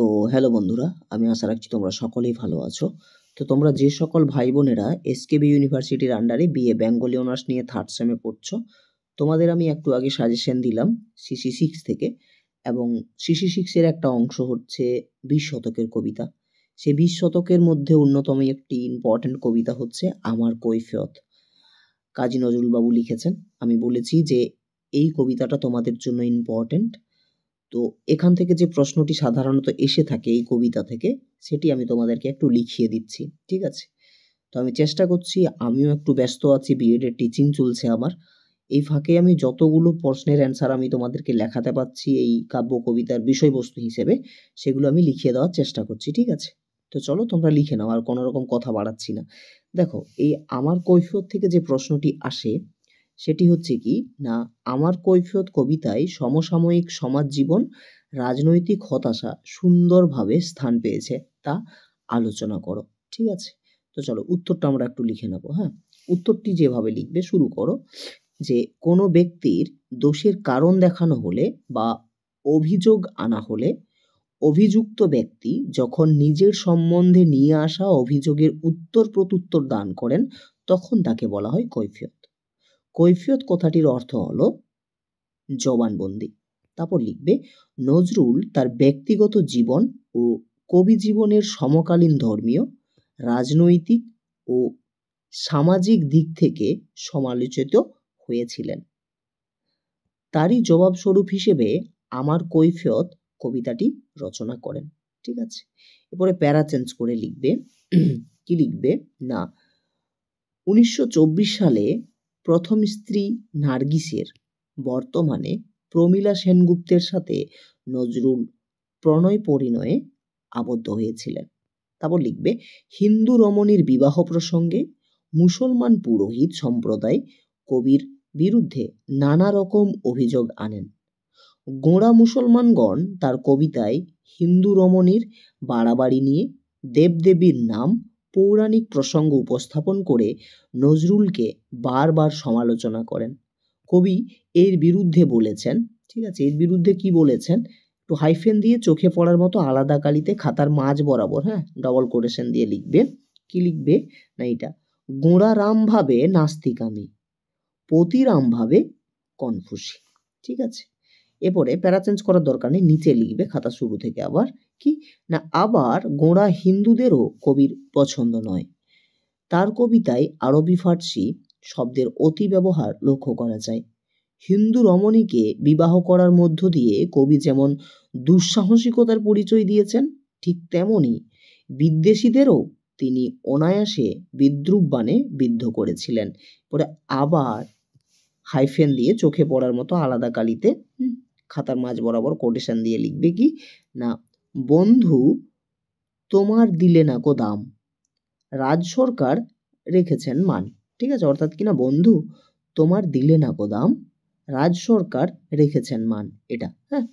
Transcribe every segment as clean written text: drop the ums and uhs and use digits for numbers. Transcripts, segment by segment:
তো হ্যালো বন্ধুরা, আমি আশা রাখছি তোমরা সকলেই ভালো আছো। তো তোমরা যে সকল ভাই বোনেরা এসকেবি ইউনিভার্সিটির আন্ডারে বিএ বেঙ্গলি অনার্স নিয়ে থার্ড সেমে পড়ছো, তোমাদের আমি একটু আগে সাজেশন দিলাম সিসি সিক্স থেকে। এবং সিসি সিক্সের একটা অংশ হচ্ছে 20 শতকের কবিতা। সেই 20 শতকের মধ্যে অন্যতম একটি ইম্পর্ট্যান্ট কবিতা হচ্ছে আমার কৈফিয়ত। কাজী নজরুলবাবু লিখেছেন। আমি বলেছি যে এই কবিতাটা তোমাদের জন্য ইম্পর্ট্যান্ট। তো এখান থেকে যে প্রশ্নটি সাধারণত এসে থাকে এই কবিতা থেকে, সেটি আমি তোমাদেরকে একটু লিখিয়ে দিচ্ছি, ঠিক আছে? তো আমি চেষ্টা করছি, আমিও একটু ব্যস্ত আছি, বিএডের টিচিং চলছে আমার। এই ফাঁকে আমি যতগুলো প্রশ্নের অ্যান্সার আমি তোমাদেরকে লেখাতে পারছি এই কাব্য কবিতার বিষয়বস্তু হিসেবে, সেগুলো আমি লিখিয়ে দেওয়ার চেষ্টা করছি, ঠিক আছে? তো চলো তোমরা লিখে নাও, আর কোনো রকম কথা বাড়াচ্ছি না। দেখো, এই আমার কৈফিয়ত থেকে যে প্রশ্নটি আসে সেটি হচ্ছে কি না, আমার কৈফিয়ত কবিতায় সমসাময়িক সমাজ জীবন, রাজনৈতিক হতাশা সুন্দরভাবে স্থান পেয়েছে, তা আলোচনা করো, ঠিক আছে? তো চলো উত্তরটা আমরা একটু লিখে নেবো। হ্যাঁ, উত্তরটি যেভাবে লিখবে, শুরু করো যে কোনো ব্যক্তির দোষের কারণ দেখানো হলে বা অভিযোগ আনা হলে অভিযুক্ত ব্যক্তি যখন নিজের সম্বন্ধে নিয়ে আসা অভিযোগের উত্তর প্রত্যুত্তর দান করেন, তখন তাকে বলা হয় কৈফিয়ত। কৈফিয়ত কথাটির অর্থ হলো জবানবন্দি। তারপর লিখবে নজরুল তার ব্যক্তিগত জীবন ও কবি জীবনের সমকালীন ধর্মীয়, রাজনৈতিক ও সামাজিক দিক থেকে সমালোচিত হয়েছিলেন। তারই জবাবস্বরূপ হিসেবে আমার কৈফিয়ত কবিতাটি রচনা করেন, ঠিক আছে? এরপরে প্যারা চেঞ্জ করে লিখবে কি লিখবে না, 1924 সালে প্রথম স্ত্রী নার্গিসের বর্তমানে প্রমীলা সেনগুপ্তের সাথে নজরুল প্রণয় পরিণয়ে আবদ্ধ হয়েছিলেন। তারপর লিখবে হিন্দু রমণীর বিবাহ প্রসঙ্গে মুসলমান পুরোহিত সম্প্রদায় কবির বিরুদ্ধে নানা রকম অভিযোগ আনেন। গোঁড়া মুসলমানগণ তার কবিতায় হিন্দু রমণীর বাড়াবাড়ি নিয়ে দেবদেবীর নাম, পৌরাণিক প্রসঙ্গ উপস্থাপন করে নজরুলকে বারবার সমালোচনা করেন। কবি এর বিরুদ্ধে বলেছেন, ঠিক আছে? এর বিরুদ্ধে কি বলেছেন একটু হাইফেন দিয়ে চোখে পড়ার মতো আলাদা কালিতে খাতার মাঝ বরাবর, হ্যাঁ, ডবল কোটেশন দিয়ে লিখবে। কি লিখবে না, এটা গোঁড়া রাম ভাবে নাস্তিক আমি, পতিরাম ভাবে কনফুসি, ঠিক আছে? এরপরে প্যারা চেঞ্জ করার দরকার নেই, নিচে লিখবে খাতা শুরু থেকে আবার কি না, আবার গোঁড়া হিন্দুদেরও কবির পছন্দ নয়। তার কবিতায় আরবি ফার্সি শব্দের অতি ব্যবহার লক্ষ্য করা যায়। হিন্দু রমণীকে বিবাহ করার মধ্য দিয়ে কবি যেমন দুঃসাহসিকতার পরিচয় দিয়েছেন, ঠিক তেমনি বিদ্বেষীদেরও তিনি অনায়াসে বিদ্রূপ বাণে বিদ্ধ করেছিলেন। পরে আবার হাইফেন দিয়ে চোখে পড়ার মতো আলাদা কালিতে খাতার মাঝ বরাবর কোটেশন দিয়ে লিখবে কি না, বন্ধু তোমার দিলে না কো দাম, রাজ সরকার রেখেছেন মান, ঠিক আছে? অর্থাৎ কিনা বন্ধু তোমার দিলে না কো দাম, রাজ সরকার রেখেছেন মান, এটা। হ্যাঁ,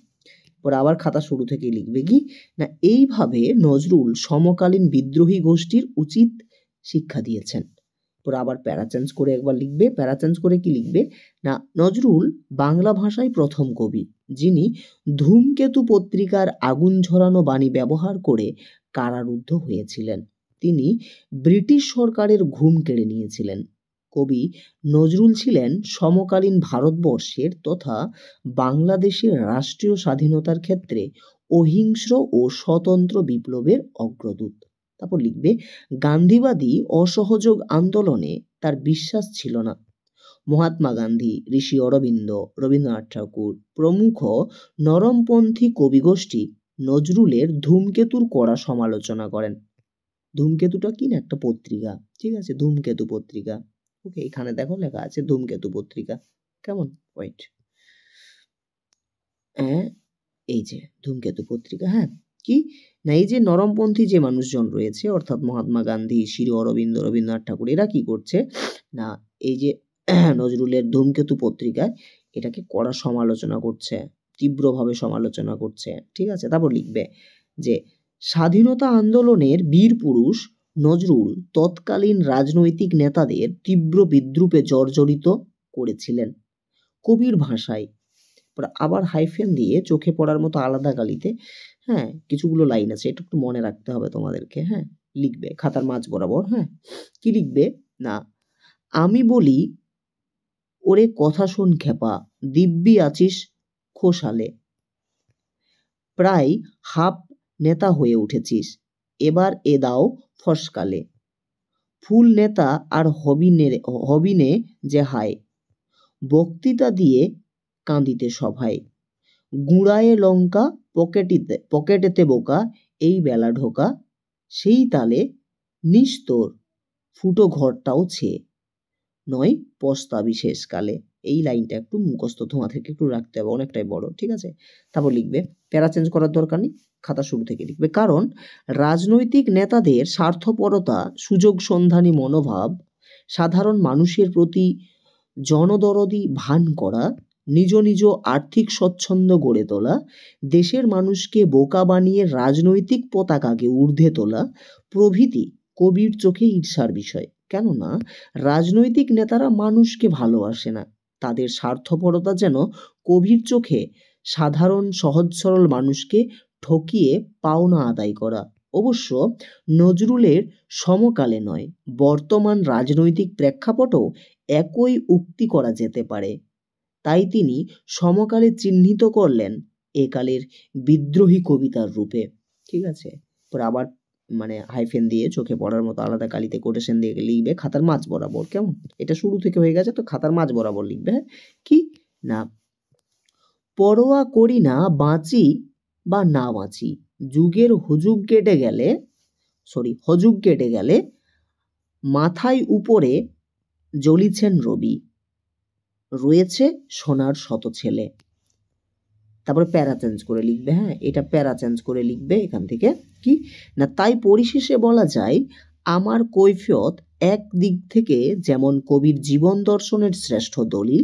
পরে আবার খাতা শুরু থেকে লিখবে কি না, এইভাবে নজরুল সমকালীন বিদ্রোহী গোষ্ঠীর উচিত শিক্ষা দিয়েছেন। পরে আবার প্যারা চেঞ্জ করে একবার লিখবে, প্যারা চেঞ্জ করে কি লিখবে না, নজরুল বাংলা ভাষায় প্রথম কবি যিনি ধূমকেতু পত্রিকার আগুন ঝরানো বাণী ব্যবহার করে কারারুদ্ধ হয়েছিলেন। তিনি ব্রিটিশ সরকারের ঘুম কেড়ে নিয়েছিলেন। কবি নজরুল ছিলেন সমকালীন ভারতবর্ষের তথা বাংলাদেশের রাষ্ট্রীয় স্বাধীনতার ক্ষেত্রে অহিংস্র ও স্বতন্ত্র বিপ্লবের অগ্রদূত। তারপর লিখবে গান্ধীবাদী অসহযোগ আন্দোলনে তার বিশ্বাস ছিল না। মহাত্মা গান্ধী, ঋষি অরবিন্দ, রবীন্দ্রনাথ ঠাকুর প্রমুখ নরমপন্থী কবিগোষ্ঠী নজরুলের ধূমকেতুর কড়া সমালোচনা করেন। ধূমকেতুটা কি না, একটা পত্রিকা, ঠিক আছে? ধূমকেতু পত্রিকা, ওকে, এখানে দেখো লেখা আছে ধূমকেতু পত্রিকা, কেমন? ওয়েট, হ্যাঁ, এই যে ধূমকেতু পত্রিকা। হ্যাঁ, কি না, এই যে নরমপন্থী যে মানুষজন রয়েছে, অর্থাৎ মহাত্মা গান্ধী, শ্রী অরবিন্দ, রবীন্দ্রনাথ ঠাকুর, এরা কি করছে না, এই যে নজরুলের ধূমকেতু পত্রিকায় এটাকে কড়া সমালোচনা করছে, তীব্রভাবে সমালোচনা করছে, ঠিক আছে? তারপর লিখবে যে স্বাধীনতা আন্দোলনের বীর পুরুষ নজরুল তৎকালীন রাজনৈতিক নেতাদের তীব্র বিদ্রূপে জর্জরিত করেছিলেন। কবির ভাষায়, আবার হাইফেন দিয়ে চোখে পড়ার মতো আলাদা কালিতে, হ্যাঁ, কিছুগুলো লাইন আছে, এটা একটু মনে রাখতে হবে তোমাদেরকে। হ্যাঁ, লিখবে খাতার মাঝ বরাবর। হ্যাঁ, কি লিখবে না, আমি বলি ওরে কথা শোন ক্ষেপা, দিব্যি আছিস খোশহালে, প্রায় হাফ নেতা হয়ে উঠেছিস, এবার এ দাও ফসকালে, ফুল নেতা আর হবিনে যে হায়, বক্তৃতা দিয়ে কাঁদিতে সভায়, গুঁড়ায়ে লঙ্কা পকেটেতে বোকা, এই বেলা ঢোকা, সেই তালে নিস্তর ফুটো ঘরটাও ছেয়ে, নয় পস্তাবি শেষকালে। এই লাইনটা একটু মুখস্থ তোমাদেরকে একটু রাখতে হবে, অনেকটাই বড়, ঠিক আছে। তারপর লিখবে, প্যারা চেঞ্জ করার দরকার নেই, খাতা শুরু থেকে লিখবে। কারণ রাজনৈতিক নেতাদের স্বার্থপরতা, সুযোগ সন্ধানী মনোভাব, সাধারণ মানুষের প্রতি জনদরদি ভান করা, নিজ নিজ আর্থিক স্বচ্ছন্দ গড়ে তোলা, দেশের মানুষকে বোকা বানিয়ে রাজনৈতিক পতাকাকে ঊর্ধ্বে তোলা প্রভৃতি কবির চোখে ঈর্ষার বিষয়। কেননা রাজনৈতিক নেতারা মানুষকে ভালোবাসে না, তাদের স্বার্থপরতা যেন কবির চোখে সাধারণ সহজ সরল মানুষকে ঠকিয়ে পাওনা আদায় করা। অবশ্য নজরুলের সমকালে নয়, বর্তমান রাজনৈতিক প্রেক্ষাপটেও একই উক্তি করা যেতে পারে। তাই তিনি সমকালে চিহ্নিত করলেন একালের বিদ্রোহী কবিতার রূপে, ঠিক আছে। পরে আবার মানে হাইফেন দিয়ে চোখে পড়ার মতো আলাদা কালিতে কোটেশন দিয়ে লিখবে খাতার মাঝ বরাবর, কেমন? এটা শুরু থেকে হয়ে গেছে, তো খাতার মাঝ বরাবর লিখবে। হ্যাঁ, কি না, পরোয়া করি না বাঁচি বা না বাঁচি, যুগের হুজুগ কেটে গেলে মাথায় উপরে জ্বলিছেন রবি, রয়েছে সোনার শত ছেলে। তারপরে প্যারা চেঞ্জ করে লিখবে। হ্যাঁ, এটা প্যারা চেঞ্জ করে লিখবে এখান থেকে। কি না, তাই পরিশেষে বলা যায়, আমার কৈফিয়ত এক দিক থেকে যেমন কবির জীবন দর্শনের শ্রেষ্ঠ দলিল,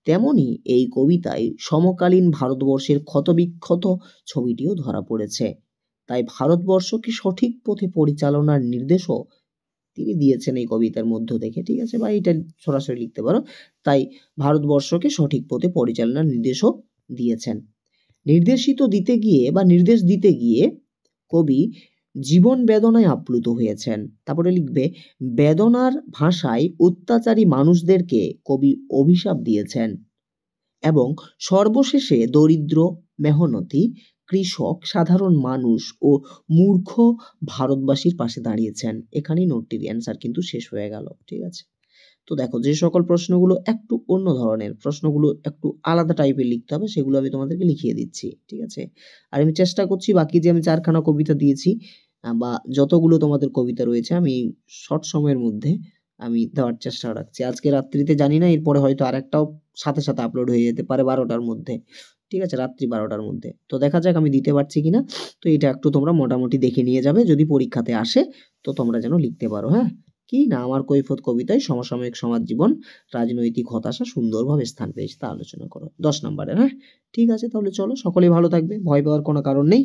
তেমনি এই কবিতায় সমকালীন ভারতবর্ষের ক্ষতবিক্ষত ছবিটিও ধরা পড়েছে। তাই ভারতবর্ষকে সঠিক পথে পরিচালনার নির্দেশও তিনি দিয়েছেন এই কবিতার মধ্য থেকে, ঠিক আছে, বা এটা সরাসরি লিখতে পারো। তাই ভারতবর্ষকে সঠিক পথে পরিচালনার নির্দেশও দিয়েছেন। নির্দেশ দিতে গিয়ে কবি জীবন বেদনায় আপ্লুত হয়েছেন। তারপরে লিখবে, বেদনার ভাষায় অত্যাচারী মানুষদেরকে কবি অভিশাপ দিয়েছেন এবং সর্বশেষে দরিদ্র, মেহনতি, কৃষক, সাধারণ মানুষ ও মূর্খ ভারতবাসীর পাশে দাঁড়িয়েছেন। এখানেই নোটটির অ্যান্সার কিন্তু শেষ হয়ে গেল, ঠিক আছে। তো দেখো, যে সকল প্রশ্নগুলো একটু অন্য ধরনের, প্রশ্নগুলো একটু আলাদা টাইপের লিখতে হবে, সেগুলো আমি তোমাদেরকে লিখিয়ে দিচ্ছি, ঠিক আছে। আর আমি চেষ্টা করছি বাকি যে আমি 4খানা কবিতা দিয়েছি বা যতগুলো তোমাদের কবিতা রয়েছে, আমি শর্ট সময়ের মধ্যে আমি দেওয়ার চেষ্টা রাখছি। আজকে রাত্রিতে জানি না, এরপরে হয়তো আরেকটাও সাথে সাথে আপলোড হয়ে যেতে পারে 12টার মধ্যে, ঠিক আছে, রাত্রি 12টার মধ্যে। তো দেখা যাক আমি দিতে পারছি কিনা। তো এটা একটু তোমরা মোটামুটি দেখে নিয়ে যাবে, যদি পরীক্ষাতে আসে তো তোমরা যেন লিখতে পারো। হ্যাঁ, কি না, আমার কৈফিয়ত কবিতায় সমসাময়িক সমাজ জীবন, রাজনৈতিক হতাশা সুন্দরভাবে স্থান পেয়েছে তা আলোচনা করো, 10 নম্বরের। হ্যাঁ, ঠিক আছে, তাহলে চলো, সকলেই ভালো থাকবে, ভয় পাওয়ার কোনো কারণ নেই।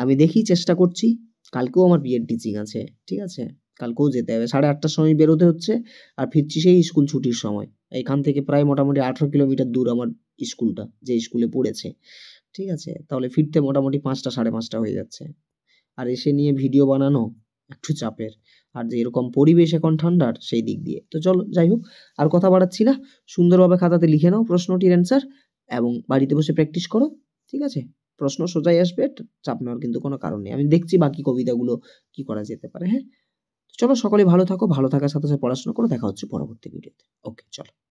আমি দেখি, চেষ্টা করছি। কালকেও আমার বিএড টিচিং আছে, ঠিক আছে, কালকেও যেতে হবে, 8:30টার সময় বেরোতে হচ্ছে, আর ফিরছি সেই স্কুল ছুটির সময়। এখান থেকে প্রায় মোটামুটি 18 কিলোমিটার দূর আমার স্কুলটা, যে স্কুলে পড়েছে, ঠিক আছে। তাহলে ফিরতে মোটামুটি 5টা 5:30 হয়ে যাচ্ছে, আর এসে নিয়ে ভিডিও বানানো একটু চাপের, আর যে এরকম পরিবেশ এখন ঠান্ডার, সেই দিক দিয়ে। তো চলো, যাই হোক, আর কথা বাড়াচ্ছি না, সুন্দরভাবে খাতাতে লিখে নাও প্রশ্নটির অ্যান্সার এবং বাড়িতে বসে প্র্যাকটিস করো, ঠিক আছে। প্রশ্ন সোজাই আসবে, চাপ নেওয়ার কিন্তু কোনো কারণ নেই। আমি দেখছি বাকি কবিতাগুলো কি করা যেতে পারে। হ্যাঁ, চলো, সকলে ভালো থাকো, ভালো থাকার সাথে সাথে পড়াশোনা করো, দেখা হচ্ছে পরবর্তী ভিডিওতে। ওকে, চলো।